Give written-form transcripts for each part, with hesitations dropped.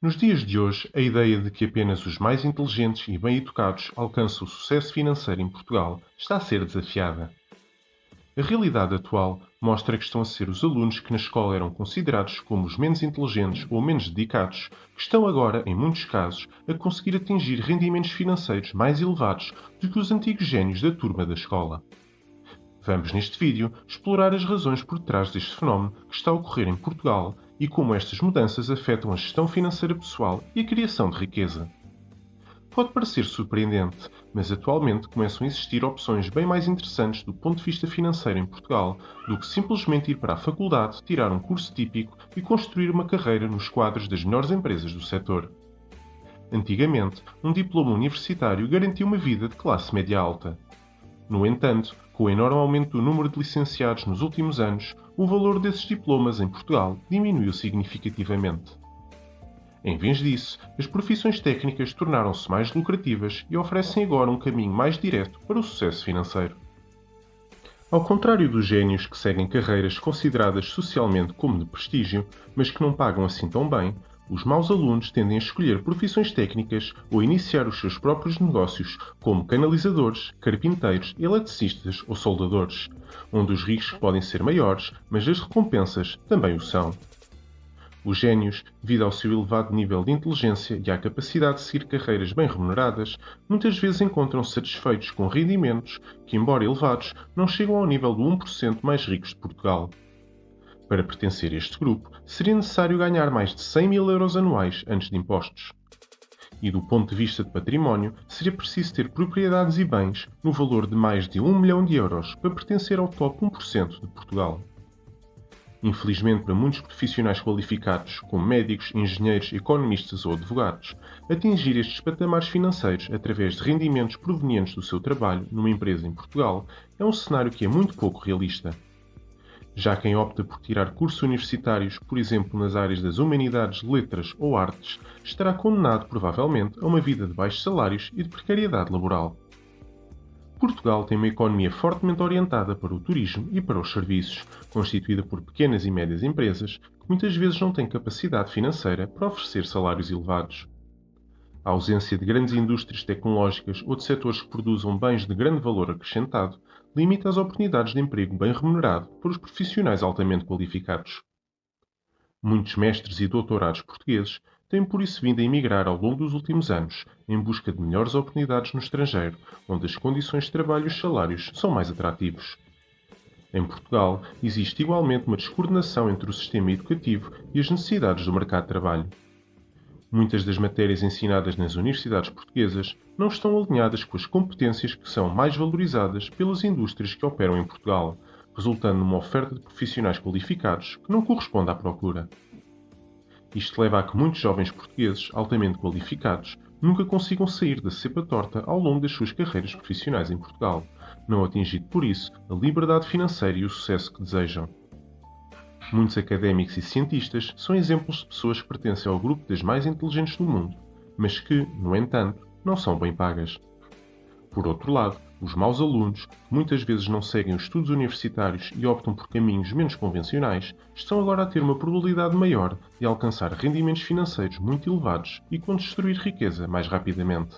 Nos dias de hoje, a ideia de que apenas os mais inteligentes e bem educados alcançam o sucesso financeiro em Portugal está a ser desafiada. A realidade atual mostra que estão a ser os alunos que na escola eram considerados como os menos inteligentes ou menos dedicados, que estão agora, em muitos casos, a conseguir atingir rendimentos financeiros mais elevados do que os antigos génios da turma da escola. Vamos, neste vídeo, explorar as razões por trás deste fenómeno que está a ocorrer em Portugal e como estas mudanças afetam a gestão financeira pessoal e a criação de riqueza. Pode parecer surpreendente, mas atualmente começam a existir opções bem mais interessantes do ponto de vista financeiro em Portugal do que simplesmente ir para a faculdade, tirar um curso típico e construir uma carreira nos quadros das melhores empresas do setor. Antigamente, um diploma universitário garantia uma vida de classe média alta. No entanto, com o enorme aumento do número de licenciados nos últimos anos, o valor desses diplomas em Portugal diminuiu significativamente. Em vez disso, as profissões técnicas tornaram-se mais lucrativas e oferecem agora um caminho mais direto para o sucesso financeiro. Ao contrário dos génios que seguem carreiras consideradas socialmente como de prestígio, mas que não pagam assim tão bem, os maus alunos tendem a escolher profissões técnicas ou iniciar os seus próprios negócios, como canalizadores, carpinteiros, eletricistas ou soldadores, onde os riscos podem ser maiores, mas as recompensas também o são. Os génios, devido ao seu elevado nível de inteligência e à capacidade de seguir carreiras bem remuneradas, muitas vezes encontram-se satisfeitos com rendimentos que, embora elevados, não chegam ao nível do 1% mais ricos de Portugal. Para pertencer a este grupo, seria necessário ganhar mais de 100 mil euros anuais antes de impostos. E do ponto de vista de património, seria preciso ter propriedades e bens no valor de mais de 1 milhão de euros para pertencer ao top 1% de Portugal. Infelizmente, para muitos profissionais qualificados, como médicos, engenheiros, economistas ou advogados, atingir estes patamares financeiros através de rendimentos provenientes do seu trabalho numa empresa em Portugal é um cenário que é muito pouco realista. Já quem opta por tirar cursos universitários, por exemplo nas áreas das humanidades, letras ou artes, estará condenado provavelmente a uma vida de baixos salários e de precariedade laboral. Portugal tem uma economia fortemente orientada para o turismo e para os serviços, constituída por pequenas e médias empresas que muitas vezes não têm capacidade financeira para oferecer salários elevados. A ausência de grandes indústrias tecnológicas ou de setores que produzam bens de grande valor acrescentado limita as oportunidades de emprego bem remunerado para os profissionais altamente qualificados. Muitos mestres e doutorados portugueses têm por isso vindo a emigrar ao longo dos últimos anos, em busca de melhores oportunidades no estrangeiro, onde as condições de trabalho e os salários são mais atrativos. Em Portugal, existe igualmente uma descoordenação entre o sistema educativo e as necessidades do mercado de trabalho. Muitas das matérias ensinadas nas universidades portuguesas não estão alinhadas com as competências que são mais valorizadas pelas indústrias que operam em Portugal, resultando numa oferta de profissionais qualificados que não corresponde à procura. Isto leva a que muitos jovens portugueses altamente qualificados nunca consigam sair da cepa torta ao longo das suas carreiras profissionais em Portugal, não atingindo por isso a liberdade financeira e o sucesso que desejam. Muitos académicos e cientistas são exemplos de pessoas que pertencem ao grupo das mais inteligentes do mundo, mas que, no entanto, não são bem pagas. Por outro lado, os maus alunos, que muitas vezes não seguem os estudos universitários e optam por caminhos menos convencionais, estão agora a ter uma probabilidade maior de alcançar rendimentos financeiros muito elevados e com destruir riqueza mais rapidamente.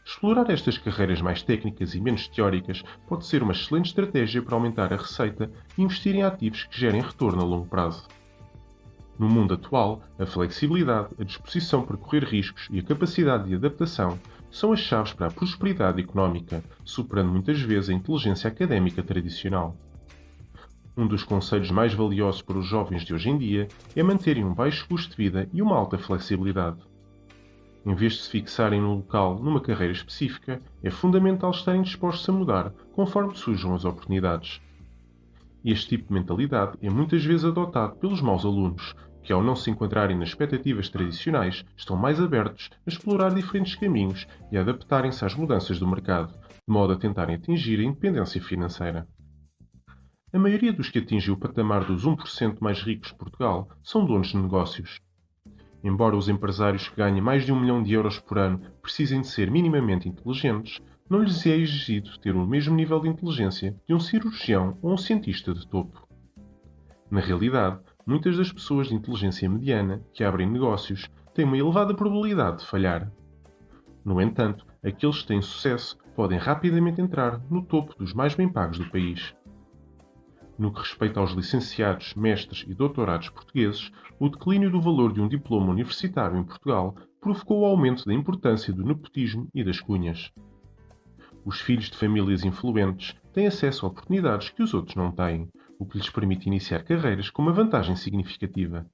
Explorar estas carreiras mais técnicas e menos teóricas pode ser uma excelente estratégia para aumentar a receita e investir em ativos que gerem retorno a longo prazo. No mundo atual, a flexibilidade, a disposição para correr riscos e a capacidade de adaptação são as chaves para a prosperidade económica, superando muitas vezes a inteligência académica tradicional. Um dos conselhos mais valiosos para os jovens de hoje em dia é manterem um baixo custo de vida e uma alta flexibilidade. Em vez de se fixarem num local, numa carreira específica, é fundamental estarem dispostos a mudar conforme surjam as oportunidades. Este tipo de mentalidade é muitas vezes adotado pelos maus alunos, que ao não se enquadrarem nas expectativas tradicionais, estão mais abertos a explorar diferentes caminhos e a adaptarem-se às mudanças do mercado, de modo a tentarem atingir a independência financeira. A maioria dos que atingiu o patamar dos 1% mais ricos de Portugal são donos de negócios. Embora os empresários que ganhem mais de 1 milhão de euros por ano precisem de ser minimamente inteligentes, não lhes é exigido ter o mesmo nível de inteligência de um cirurgião ou um cientista de topo. Na realidade, Muitas das pessoas de inteligência mediana que abrem negócios têm uma elevada probabilidade de falhar. No entanto, aqueles que têm sucesso podem rapidamente entrar no topo dos mais bem pagos do país. No que respeita aos licenciados, mestres e doutorados portugueses, o declínio do valor de um diploma universitário em Portugal provocou o aumento da importância do nepotismo e das cunhas. Os filhos de famílias influentes têm acesso a oportunidades que os outros não têm, o que lhes permite iniciar carreiras com uma vantagem significativa.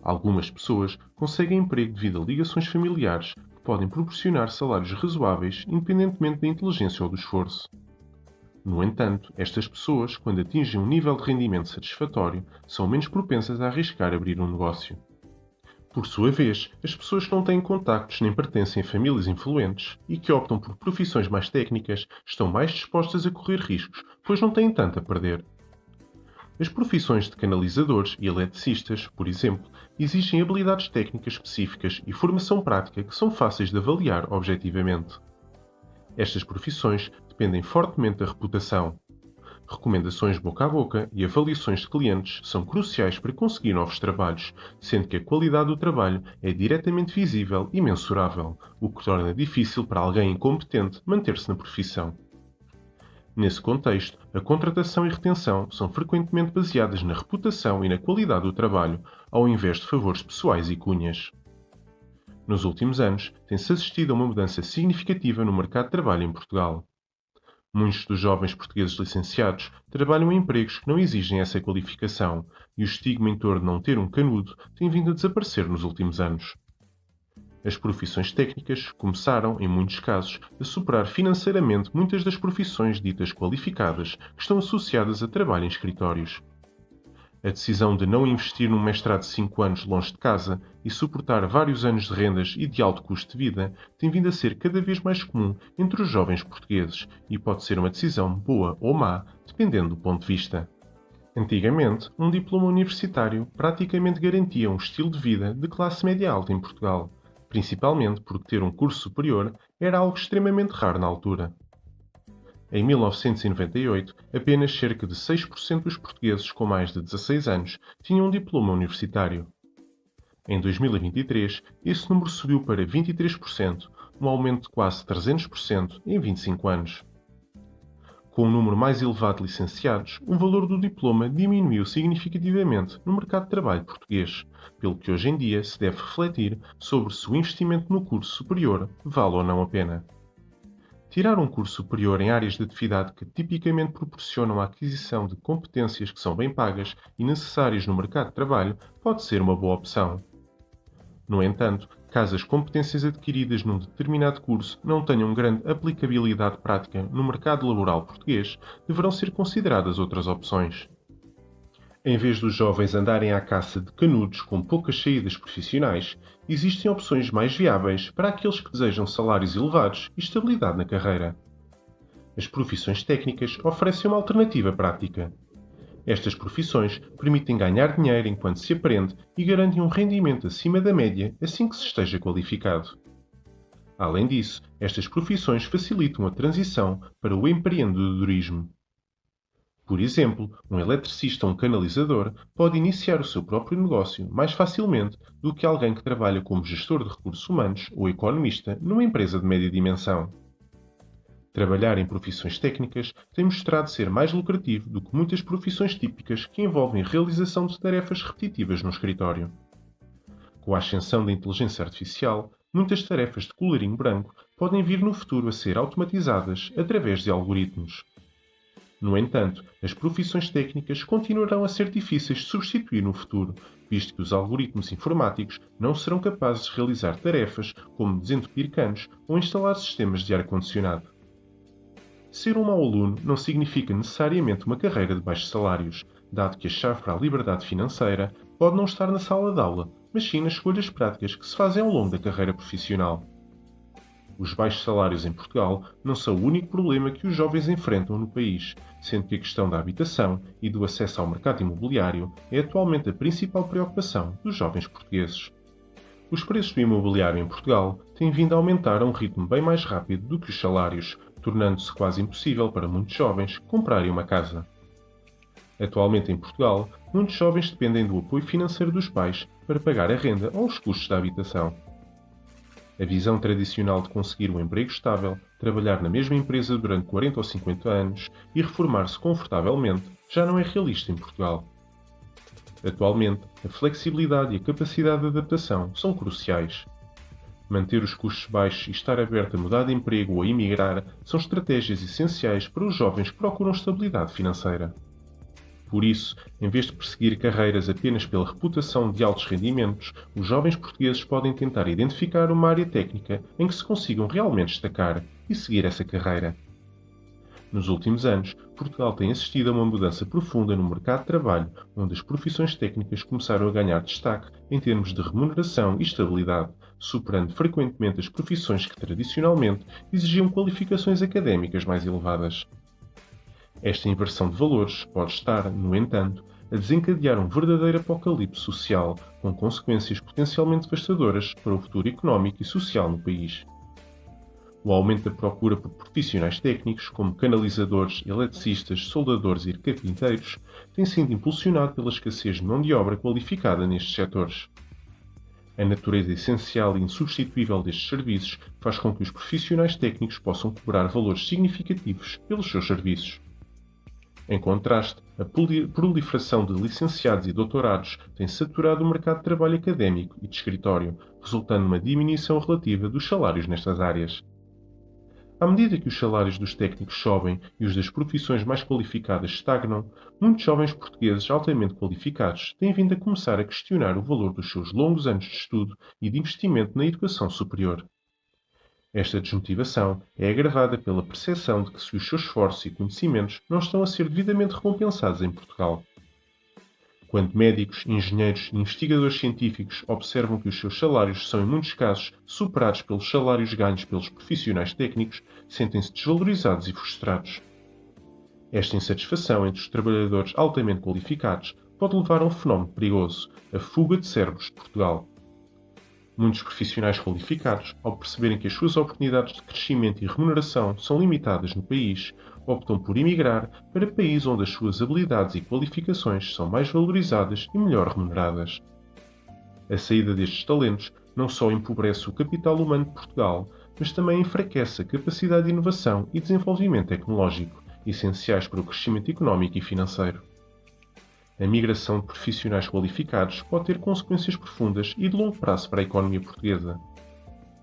Algumas pessoas conseguem emprego devido a ligações familiares que podem proporcionar salários razoáveis independentemente da inteligência ou do esforço. No entanto, estas pessoas, quando atingem um nível de rendimento satisfatório, são menos propensas a arriscar abrir um negócio. Por sua vez, as pessoas que não têm contactos nem pertencem a famílias influentes e que optam por profissões mais técnicas estão mais dispostas a correr riscos, pois não têm tanto a perder. As profissões de canalizadores e eletricistas, por exemplo, exigem habilidades técnicas específicas e formação prática que são fáceis de avaliar objetivamente. Estas profissões dependem fortemente da reputação. Recomendações boca a boca e avaliações de clientes são cruciais para conseguir novos trabalhos, sendo que a qualidade do trabalho é diretamente visível e mensurável, o que torna difícil para alguém incompetente manter-se na profissão. Nesse contexto, a contratação e retenção são frequentemente baseadas na reputação e na qualidade do trabalho, ao invés de favores pessoais e cunhas. Nos últimos anos, tem-se assistido a uma mudança significativa no mercado de trabalho em Portugal. Muitos dos jovens portugueses licenciados trabalham em empregos que não exigem essa qualificação e o estigma em torno de não ter um canudo tem vindo a desaparecer nos últimos anos. As profissões técnicas começaram, em muitos casos, a superar financeiramente muitas das profissões ditas qualificadas que estão associadas a trabalho em escritórios. A decisão de não investir num mestrado de 5 anos longe de casa e suportar vários anos de rendas e de alto custo de vida tem vindo a ser cada vez mais comum entre os jovens portugueses e pode ser uma decisão boa ou má, dependendo do ponto de vista. Antigamente, um diploma universitário praticamente garantia um estilo de vida de classe média alta em Portugal, principalmente porque ter um curso superior era algo extremamente raro na altura. Em 1998, apenas cerca de 6% dos portugueses com mais de 16 anos tinham um diploma universitário. Em 2023, esse número subiu para 23%, um aumento de quase 300% em 25 anos. Com um número mais elevado de licenciados, o valor do diploma diminuiu significativamente no mercado de trabalho português, pelo que hoje em dia se deve refletir sobre se o investimento no curso superior vale ou não a pena. Tirar um curso superior em áreas de atividade que tipicamente proporcionam a aquisição de competências que são bem pagas e necessárias no mercado de trabalho pode ser uma boa opção. No entanto, caso as competências adquiridas num determinado curso não tenham grande aplicabilidade prática no mercado laboral português, deverão ser consideradas outras opções. Em vez dos jovens andarem à caça de canudos com poucas saídas profissionais, existem opções mais viáveis para aqueles que desejam salários elevados e estabilidade na carreira. As profissões técnicas oferecem uma alternativa prática. Estas profissões permitem ganhar dinheiro enquanto se aprende e garantem um rendimento acima da média assim que se esteja qualificado. Além disso, estas profissões facilitam a transição para o empreendedorismo. Por exemplo, um eletricista ou um canalizador pode iniciar o seu próprio negócio mais facilmente do que alguém que trabalha como gestor de recursos humanos ou economista numa empresa de média dimensão. Trabalhar em profissões técnicas tem mostrado ser mais lucrativo do que muitas profissões típicas que envolvem a realização de tarefas repetitivas no escritório. Com a ascensão da inteligência artificial, muitas tarefas de colarinho branco podem vir no futuro a ser automatizadas através de algoritmos. No entanto, as profissões técnicas continuarão a ser difíceis de substituir no futuro, visto que os algoritmos informáticos não serão capazes de realizar tarefas como desentupir canos ou instalar sistemas de ar-condicionado. Ser um mau aluno não significa necessariamente uma carreira de baixos salários, dado que a chave para a liberdade financeira pode não estar na sala de aula, mas sim nas escolhas práticas que se fazem ao longo da carreira profissional. Os baixos salários em Portugal não são o único problema que os jovens enfrentam no país, sendo que a questão da habitação e do acesso ao mercado imobiliário é atualmente a principal preocupação dos jovens portugueses. Os preços do imobiliário em Portugal têm vindo a aumentar a um ritmo bem mais rápido do que os salários, tornando-se quase impossível para muitos jovens comprarem uma casa. Atualmente em Portugal, muitos jovens dependem do apoio financeiro dos pais para pagar a renda ou os custos da habitação. A visão tradicional de conseguir um emprego estável, trabalhar na mesma empresa durante 40 ou 50 anos e reformar-se confortavelmente já não é realista em Portugal. Atualmente, a flexibilidade e a capacidade de adaptação são cruciais. Manter os custos baixos e estar aberto a mudar de emprego ou a emigrar são estratégias essenciais para os jovens que procuram estabilidade financeira. Por isso, em vez de perseguir carreiras apenas pela reputação de altos rendimentos, os jovens portugueses podem tentar identificar uma área técnica em que se consigam realmente destacar e seguir essa carreira. Nos últimos anos, Portugal tem assistido a uma mudança profunda no mercado de trabalho, onde as profissões técnicas começaram a ganhar destaque em termos de remuneração e estabilidade, superando frequentemente as profissões que tradicionalmente exigiam qualificações académicas mais elevadas. Esta inversão de valores pode estar, no entanto, a desencadear um verdadeiro apocalipse social, com consequências potencialmente devastadoras para o futuro económico e social no país. O aumento da procura por profissionais técnicos, como canalizadores, eletricistas, soldadores e carpinteiros, tem sido impulsionado pela escassez de mão de obra qualificada nestes setores. A natureza essencial e insubstituível destes serviços faz com que os profissionais técnicos possam cobrar valores significativos pelos seus serviços. Em contraste, a proliferação de licenciados e doutorados tem saturado o mercado de trabalho académico e de escritório, resultando numa diminuição relativa dos salários nestas áreas. À medida que os salários dos técnicos sobem e os das profissões mais qualificadas estagnam, muitos jovens portugueses altamente qualificados têm vindo a começar a questionar o valor dos seus longos anos de estudo e de investimento na educação superior. Esta desmotivação é agravada pela percepção de que os seus esforços e conhecimentos não estão a ser devidamente recompensados em Portugal. Quando médicos, engenheiros e investigadores científicos observam que os seus salários são, em muitos casos, superados pelos salários ganhos pelos profissionais técnicos, sentem-se desvalorizados e frustrados. Esta insatisfação entre os trabalhadores altamente qualificados pode levar a um fenómeno perigoso, a fuga de cérebros de Portugal. Muitos profissionais qualificados, ao perceberem que as suas oportunidades de crescimento e remuneração são limitadas no país, optam por emigrar para países onde as suas habilidades e qualificações são mais valorizadas e melhor remuneradas. A saída destes talentos não só empobrece o capital humano de Portugal, mas também enfraquece a capacidade de inovação e desenvolvimento tecnológico, essenciais para o crescimento económico e financeiro. A migração de profissionais qualificados pode ter consequências profundas e de longo prazo para a economia portuguesa.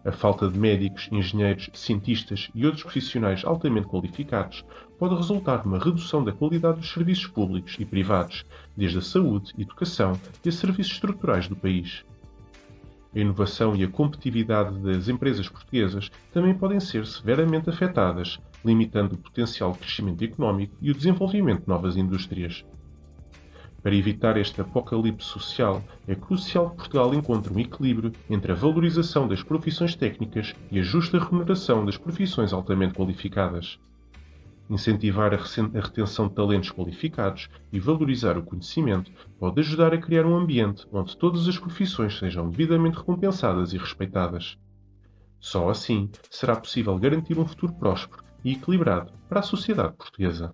A falta de médicos, engenheiros, cientistas e outros profissionais altamente qualificados pode resultar numa redução da qualidade dos serviços públicos e privados, desde a saúde, educação e a serviços estruturais do país. A inovação e a competitividade das empresas portuguesas também podem ser severamente afetadas, limitando o potencial de crescimento económico e o desenvolvimento de novas indústrias. Para evitar este apocalipse social, é crucial que Portugal encontre um equilíbrio entre a valorização das profissões técnicas e a justa remuneração das profissões altamente qualificadas. Incentivar a retenção de talentos qualificados e valorizar o conhecimento pode ajudar a criar um ambiente onde todas as profissões sejam devidamente recompensadas e respeitadas. Só assim será possível garantir um futuro próspero e equilibrado para a sociedade portuguesa.